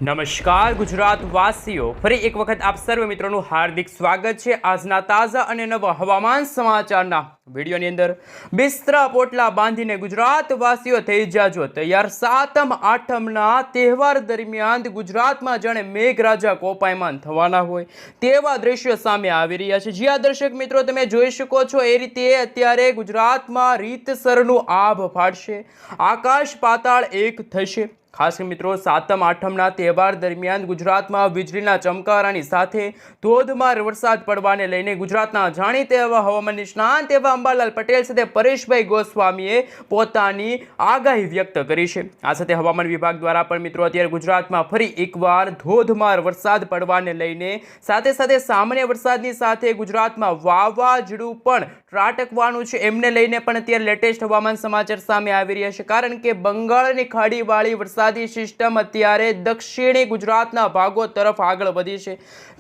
નમસ્કાર ગુજરાત વાસીઓ, ફરી એક વખત આપ સર્વ મિત્રોનું હાર્દિક સ્વાગત છે આજના તાજા અને નવા હવામાન સમાચારના વિડીયોની અંદર। બિસ્તરા પોટલા બાંધીને ગુજરાત વાસીઓ થઈ જાજો તૈયાર। સાતમ આઠમના તહેવાર દરમિયાન ગુજરાતમાં જાણે મેઘરાજા કોપાયમાન થવાના હોય તેવા દ્રશ્યો સામે આવી રહ્યા છે। જ્યાં દર્શક મિત્રો તમે જોઈ શકો છો એ રીતે અત્યારે ગુજરાતમાં રીતસરનું આભ ફાટશે, આકાશ પાતાળ એક થશે। ખાસ મિત્રો સાતમ આઠમના તહેવાર દરમિયાન ગુજરાતમાં વીજળીના ચમકારાની સાથે ધોધમાર વરસાદ પડવાને લઈને ગુજરાતના જાણીતા એવા હવામાન નિષ્ણાંત એવા અંબાલાલ પટેલ સાથે પરેશભાઈ ગોસ્વામીએ પોતાની આગાહી વ્યક્ત કરી છે। આ સાથે હવામાન વિભાગ દ્વારા પણ મિત્રો અત્યારે ગુજરાતમાં ફરી એકવાર ધોધમાર વરસાદ પડવાને લઈને સાથે સાથે સામાન્ય વરસાદની સાથે ગુજરાતમાં વાવાઝોડું પણ ત્રાટકવાનું છે એમને લઈને પણ અત્યારે લેટેસ્ટ હવામાન સમાચાર સામે આવી રહ્યા છે। કારણ કે બંગાળની ખાડીવાળી વરસાદી સિસ્ટમ અત્યારે દક્ષિણી ગુજરાતના ભાગો તરફ આગળ વધી છે।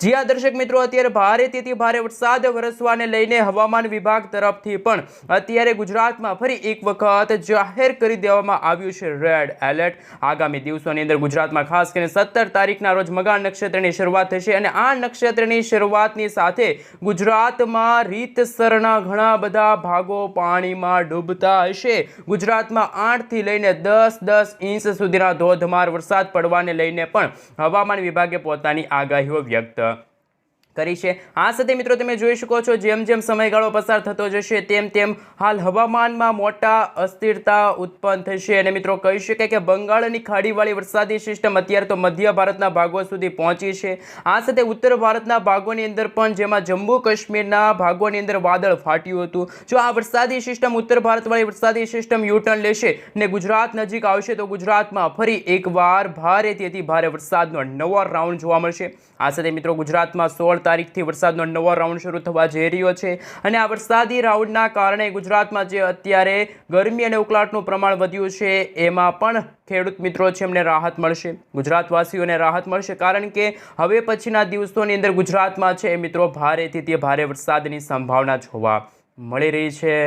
જ્યાં દર્શક મિત્રો અત્યારે ભારેથી ભારે વરસાદ વરસવાને લઈને હવામાન વિભાગ તરફથી પણ અત્યારે ગુજરાતમાં ફરી એક વખત જાહેર કરી દેવામાં આવ્યું છે રેડ એલર્ટ। આગામી દિવસોની અંદર ગુજરાતમાં ખાસ કરીને 17 તારીખના રોજ મઘા નક્ષત્રની શરૂઆત થશે અને આ નક્ષત્રની શરૂઆતની સાથે ગુજરાતમાં રીતસરના ઘણા બધા ભાગો પાણીમાં ડૂબતા હશે। ગુજરાતમાં 8 થી લઈને 10 ઇંચ સુધીના ધોધમાર વરસાદ પડવાને લઈને પણ હવામાન વિભાગે પોતાની આગાહીઓ વ્યક્ત કરી છે। આ સાથે મિત્રો તમે જોઈ શકો છો જેમ જેમ સમયગાળો પસાર થતો જશે તેમ તેમ હાલ હવામાનમાં મોટા અસ્થિરતા ઉત્પન્ન થશે અને મિત્રો કહી શકાય કે બંગાળની ખાડીવાળી વરસાદી સિસ્ટમ અત્યારે તો મધ્ય ભારતના ભાગો સુધી પહોંચી છે। આ સાથે ઉત્તર ભારતના ભાગોની અંદર પણ જેમાં જમ્મુ કાશ્મીરના ભાગોની અંદર વાદળ ફાટ્યું હતું। જો આ વરસાદી સિસ્ટમ ઉત્તર ભારતવાળી વરસાદી સિસ્ટમ યુટર્ન લેશે ને ગુજરાત નજીક આવશે તો ગુજરાતમાં ફરી એકવાર ભારેથી ભારે વરસાદનો નવો રાઉન્ડ જોવા મળશે। આ સાથે મિત્રો ગુજરાતમાં 16 તારીખથી વરસાદનો નવો રાઉન્ડ શરૂ થવા જઈ રહ્યો છે અને આ વરસાદી રાઉન્ડના કારણે ગુજરાતમાં જે અત્યારે ગરમી અને ઉકળાટનું પ્રમાણ વધ્યું છે એમાં પણ ખેડૂત મિત્રો છે એમને રાહત મળશે, ગુજરાતવાસીઓને રાહત મળશે। કારણ કે હવે પછીના દિવસોની અંદર ગુજરાતમાં છે મિત્રો ભારેથી ભારે વરસાદની સંભાવના જોવા મળી રહી છે।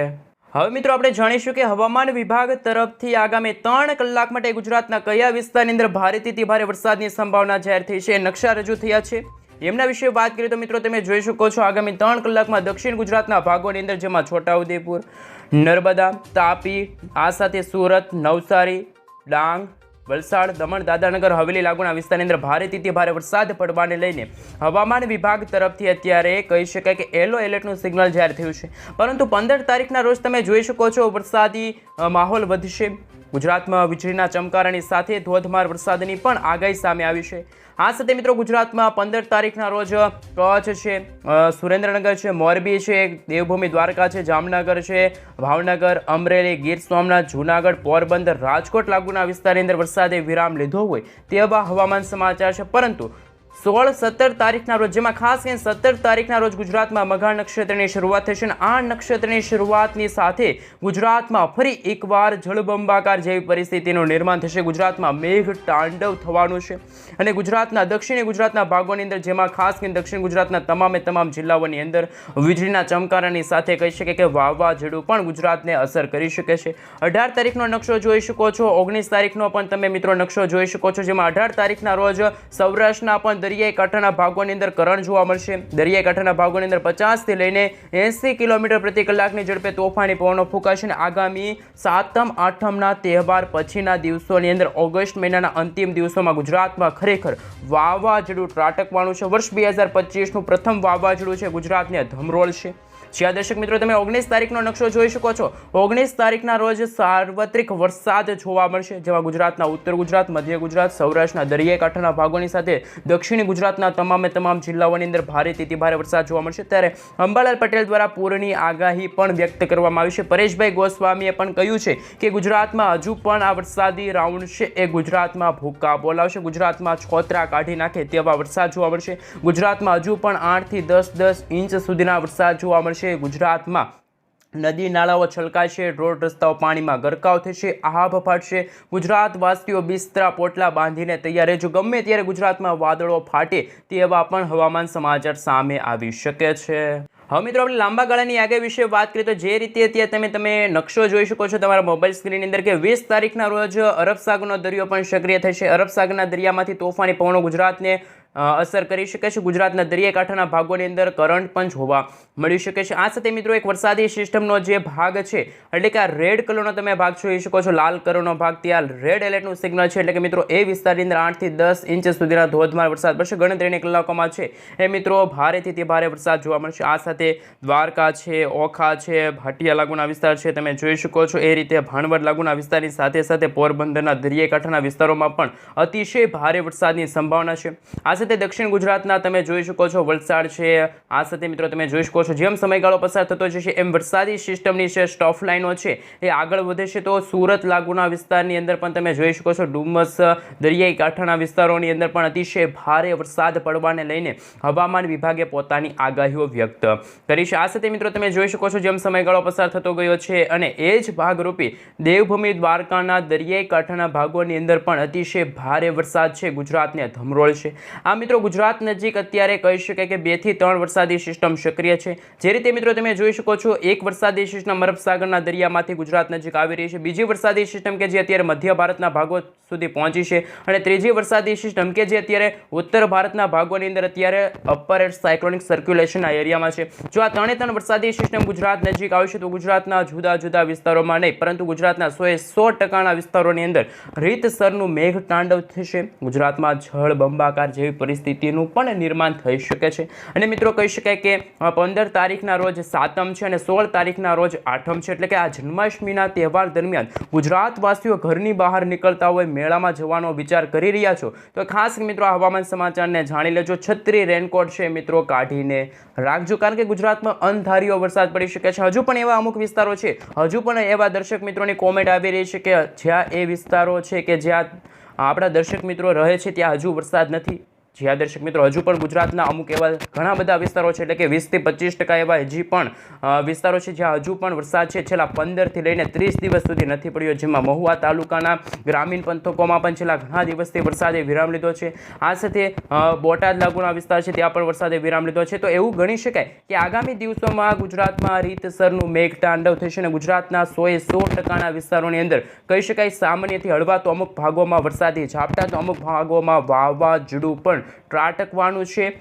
હવે મિત્રો આપણે જાણીશું કે હવામાન વિભાગ તરફથી આગામી 3 કલાક માટે ગુજરાતના કયા વિસ્તારની અંદર ભારેથી ભારે વરસાદની સંભાવના જાહેર થઈ છે, નકશા રજૂ થયા છે એમના વિશે વાત કરીએ તો મિત્રો તમે જોઈ શકો છો આગામી 3 કલાકમાં દક્ષિણ ગુજરાતના ભાગોની અંદર જેમાં છોટાઉદેપુર, નર્મદા, તાપી, આ સાથે સુરત, નવસારી, ડાંગ, વલસાડ, દમણ, દાદરાનગર હવેલી લાગુના વિસ્તારની અંદર ભારેથી ભારે વરસાદ પડવાને લઈને હવામાન વિભાગ તરફથી અત્યારે કહી શકાય કે યલો એલર્ટનું સિગ્નલ જાહેર થયું છે। પરંતુ 15 તારીખના રોજ તમે જોઈ શકો છો વરસાદી માહોલ વધશે। ગુજરાતમાં વીજળીના ચમકારાની સાથે ધોધમાર વરસાદની પણ આગાહી સામે આવી છે। આ સાથે મિત્રો ગુજરાતમાં 15 તારીખના રોજ કચ્છ છે, સુરેન્દ્રનગર છે, મોરબી છે, દેવભૂમિ દ્વારકા છે, જામનગર છે, ભાવનગર, અમરેલી, ગીર સોમનાથ, જૂનાગઢ, પોરબંદર, રાજકોટ લાગુના વિસ્તારની અંદર વરસાદે વિરામ લીધો હોય તેવા હવામાન સમાચાર છે। પરંતુ 16-17 તારીખના રોજ જેમાં ખાસ કરીને 17 તારીખના રોજ ગુજરાતમાં મઘા નક્ષત્રની શરૂઆત થશે અને આ નક્ષત્રની શરૂઆતની સાથે ગુજરાતમાં ફરી એકવાર જળબંબાકાર જેવી પરિસ્થિતિનું નિર્માણ થશે। ગુજરાતમાં મેઘ તાંડવ થવાનું છે અને ગુજરાતના દક્ષિણી ગુજરાતના ભાગોની અંદર જેમાં ખાસ કરીને દક્ષિણ ગુજરાતના તમામ જિલ્લાઓની અંદર વીજળીના ચમકારાની સાથે કહી શકે કે વાવાઝોડું પણ ગુજરાતને અસર કરી શકે છે। 18 તારીખનો નકશો જોઈ શકો છો, 19 તારીખનો પણ તમે મિત્રો નકશો જોઈ શકો છો જેમાં 18 તારીખના રોજ સૌરાષ્ટ્રના પણ દરિયાઈ કાંઠાના ભાગોની અંદર કરંટ જોવા મળશે। દરિયાઈ કાંઠાના ભાગોની અંદર 50 થી લઈને 80 કિલોમીટર પ્રતિ કલાકની ઝડપે તોફાની પવનો ફૂંકાશે અને આગામી સાતમ આઠમના તહેવાર પછીના દિવસોની અંદર ઓગસ્ટ મહિનાના અંતિમ દિવસોમાં ગુજરાતમાં ખરેખર વાવાઝોડું ત્રાટકવાનું છે। વર્ષ 2025નું પ્રથમ વાવાઝોડું છે ગુજરાતને ધમરોળશે। જ્યાં દર્શક મિત્રો તમે 19 તારીખનો નકશો જોઈ શકો છો, 19 તારીખના રોજ સાર્વત્રિક વરસાદ જોવા મળશે જેમાં ગુજરાતના ઉત્તર ગુજરાત, મધ્ય ગુજરાત, સૌરાષ્ટ્રના દરિયાઈ કાંઠાના ભાગોની સાથે દક્ષિણ ગુજરાતના તમામ જિલ્લાઓની અંદર ભારેથી ભારે વરસાદ જોવા મળશે। ત્યારે અંબાલાલ પટેલ દ્વારા પૂરની આગાહી પણ વ્યક્ત કરવામાં આવી છે। પરેશભાઈ ગોસ્વામીએ પણ કહ્યું છે કે ગુજરાતમાં હજુ પણ આ વરસાદી રાઉન્ડ છે એ ગુજરાતમાં ભૂકા બોલાવશે, ગુજરાતમાં છોતરા કાઢી નાખે તેવા વરસાદ જોવા મળશે। ગુજરાતમાં હજુ પણ 8 થી 10 ઇંચ સુધીના વરસાદ જોવા મળશે। ગુજરાતમાં નદી નાળાઓ છલકાશે, રોડ રસ્તાઓ પાણીમાં ગરકાવ થશે, આભ ફાટશે। ગુજરાત વાસીઓ બિસ્તરા પોટલા બાંધીને તૈયાર રહેજો, ગમે ત્યારે ગુજરાતમાં વાદળો ફાટે તેવા પણ હવામાન સમાચાર સામે આવી શકે છે। હવે મિત્રો આપણે લાંબા ગાળાની આગાહી વિશે વાત કરીએ તો જે રીતે અત્યારે તમે નકશો જોઈ શકો છો તમારા મોબાઈલ સ્ક્રીનની અંદર કે 20 તારીખના રોજ અરબ સાગરનો દરિયો પણ સક્રિય થશે. અરબ સાગરના દરિયામાંથી તોફાની પવનો ગુજરાતને અસર કરી શકે છે. ગુજરાતના દરિયાકાંઠાના ભાગોની અંદર કરંટ પણ જોવા મળી શકે છે. આ સાથે મિત્રો એક વરસાદી સિસ્ટમનો જે ભાગ છે એટલે કે આ રેડ કલરનો તમે ભાગ જોઈ શકો છો, લાલ કલરનો ભાગ, ત્યાં રેડ એલર્ટનું સિગ્નલ છે. એટલે કે મિત્રો એ વિસ્તારની અંદર 8 થી 10 ઇંચ સુધીના ધોધમાર વરસાદ પડશે. ગણતરીની કલાકોમાં છે એ મિત્રો ભારેથી તે ભારે વરસાદ જોવા મળશે. આ સાથે દ્વારકા છે, ઓખા છે, ભાટિયા લાગુના વિસ્તાર છે તમે જોઈ શકો છો. એ રીતે ભાણવડ લાગુના વિસ્તારની સાથે સાથે પોરબંદરના દરિયાકાંઠાના વિસ્તારોમાં પણ અતિશય ભારે વરસાદની સંભાવના છે. આ સાથે દક્ષિણ ગુજરાતના તમે જોઈ શકો છો વલસાડ છે. આ સાથે મિત્રો તમે જોઈ શકો છો જેમ સમયગાળો પસાર થતો જશે એમ વરસાદી સિસ્ટમની જે સ્ટોફ લાઈનો છે એ આગળ વધે છે. તો સુરત લાગુના વિસ્તારની અંદર પણ તમે જોઈ શકો છો ડુમસ દરિયાઈ કાંઠાના વિસ્તારોની અંદર પણ અતિશય ભારે વરસાદ પડવાને લઈને હવામાન વિભાગે પોતાની આગાહીઓ વ્યક્ત કરી છે. આ સાથે મિત્રો તમે જોઈ શકો છો જેમ સમયગાળો પસાર થતો ગયો છે અને એ જ ભાગરૂપે દેવભૂમિ દ્વારકાના દરિયાઈ કાંઠાના ભાગોની અંદર પણ અતિશય ભારે વરસાદ છે ગુજરાતને ધમરોળ છે. આ મિત્રો ગુજરાત નજીક અત્યારે કહી શકાય કે 2 થી 3 વરસાદી સિસ્ટમ સક્રિય છે. જે રીતે મિત્રો તમે જોઈ શકો છો એક વરસાદી સિસ્ટમ અરબ સાગરના દરિયામાંથી ગુજરાત નજીક આવી રહી છે. બીજી વરસાદી સિસ્ટમ કે જે અત્યારે મધ્ય ભારતના ભાગો સુધી પહોંચી છે અને ત્રીજી વરસાદી સિસ્ટમ કે જે અત્યારે ઉત્તર ભારતના ભાગોની અંદર અત્યારે અપર એર સાયક્લોનિક સર્ક્યુલેશનના એરિયામાં છે. જો આ 3 વરસાદી સિસ્ટમ ગુજરાત નજીક આવશે તો ગુજરાતના જુદા જુદા વિસ્તારોમાં નહીં પરંતુ ગુજરાતના 100% વિસ્તારોની અંદર રીતસરનું મેઘ તાંડવ થશે. ગુજરાતમાં જળબંબાકાર જેવી પરિસ્થિતિનું પણ નિર્માણ થઈ શકે છે. અને મિત્રો કહી શકાય કે 15 તારીખના રોજ સાતમ છે અને 16 તારીખના રોજ આઠમ છે. એટલે કે આ જન્માષ્ટમીના તહેવાર દરમિયાન ગુજરાતવાસીઓ ઘરની બહાર નીકળતા હોય, મેળામાં જવાનો વિચાર કરી રહ્યા છો તો ખાસ મિત્રો આ હવામાન સમાચારને જાણી લેજો. છત્રી, રેનકોટ છે મિત્રો કાઢીને રાખજો કારણ કે ગુજરાતમાં અણધાર્યો વરસાદ પડી શકે છે. હજુ પણ એવા અમુક વિસ્તારો છે, હજુ પણ એવા દર્શક મિત્રોની કોમેન્ટ આવી રહી છે કે જ્યાં એ વિસ્તારો છે કે જ્યાં આપણા દર્શક મિત્રો રહે છે ત્યાં હજુ વરસાદ નથી. જ્યાં દર્શક મિત્રો હજુ પણ ગુજરાતના અમુક એવા ઘણા બધા વિસ્તારો છે એટલે કે 20 થી 25% એવા હજી પણ વિસ્તારો છે જ્યાં હજુ પણ વરસાદ છે છેલ્લા 15 થી લઈને 30 દિવસ સુધી નથી પડ્યો. જેમાં મહુવા તાલુકાના ગ્રામીણ પંથકોમાં પણ છેલ્લા ઘણા દિવસથી વરસાદે વિરામ લીધો છે. આ સાથે બોટાદ લાગુના વિસ્તાર છે ત્યાં પણ વરસાદે વિરામ લીધો છે. તો એવું ગણી શકાય કે આગામી દિવસોમાં ગુજરાતમાં રીતસરનું મેઘતાંડવ થશે અને ગુજરાતના 100% વિસ્તારોની અંદર કહી શકાય સામાન્યથી હળવા તો અમુક ભાગોમાં વરસાદી ઝાપટા તો અમુક ભાગોમાં વાવાઝોડું પણ ત્રાટકવાનું છે.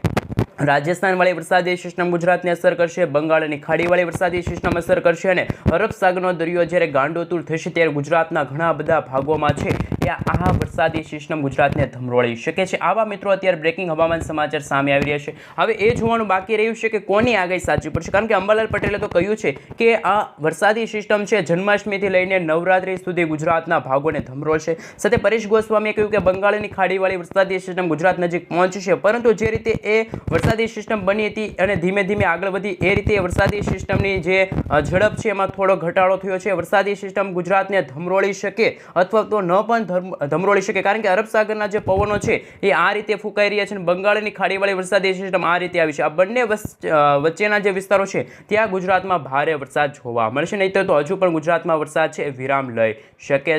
રાજસ્થાનવાળી વરસાદી સિસ્ટમ ગુજરાતને અસર કરશે, બંગાળની ખાડીવાળી વરસાદી સિસ્ટમ અસર કરશે અને અરબ સાગરનો દરિયો જ્યારે ગાંડોતુર થશે ત્યારે ગુજરાતના ઘણા બધા ભાગોમાં છે એ આ વરસાદી સિસ્ટમ ગુજરાતને ધમરોળી શકે છે. આવા મિત્રો અત્યારે બ્રેકિંગ હવામાન સમાચાર સામે આવી રહ્યા છે. હવે એ જોવાનું બાકી રહ્યું છે કે કોની આગાહી સાચી પડશે કારણ કે અંબાલાલ પટેલે તો કહ્યું છે કે આ વરસાદી સિસ્ટમ છે જન્માષ્ટમીથી લઈને નવરાત્રી સુધી ગુજરાતના ભાગોને ધમરોળશે. સાથે પરેશ ગોસ્વામીએ કહ્યું કે બંગાળની ખાડીવાળી વરસાદી સિસ્ટમ ગુજરાત નજીક પહોંચશે પરંતુ જે રીતે એ વરસાદી સિસ્ટમ બની હતી અને ધીમે ધીમે આગળ વધી એ રીતે વરસાદી સિસ્ટમની જે ઝડપ છે એમાં થોડો ઘટાડો થયો છે. વરસાદી સિસ્ટમ ગુજરાતને ધમરોળી શકે અથવા તો ન પણ ધમરોળી શકે કારણ કે અરબ સાગરના જે પવનો છે એ આ રીતે ફૂંકાઈ રહ્યા છે અને બંગાળની ખાડીવાળી વરસાદી સિસ્ટમ આ રીતે આવી છે. આ બંને વચ્ચેના જે વિસ્તારો છે ત્યાં ગુજરાતમાં ભારે વરસાદ જોવા મળશે. નહીં તો હજુ પણ ગુજરાતમાં વરસાદ છે વિરામ લઈ શકે.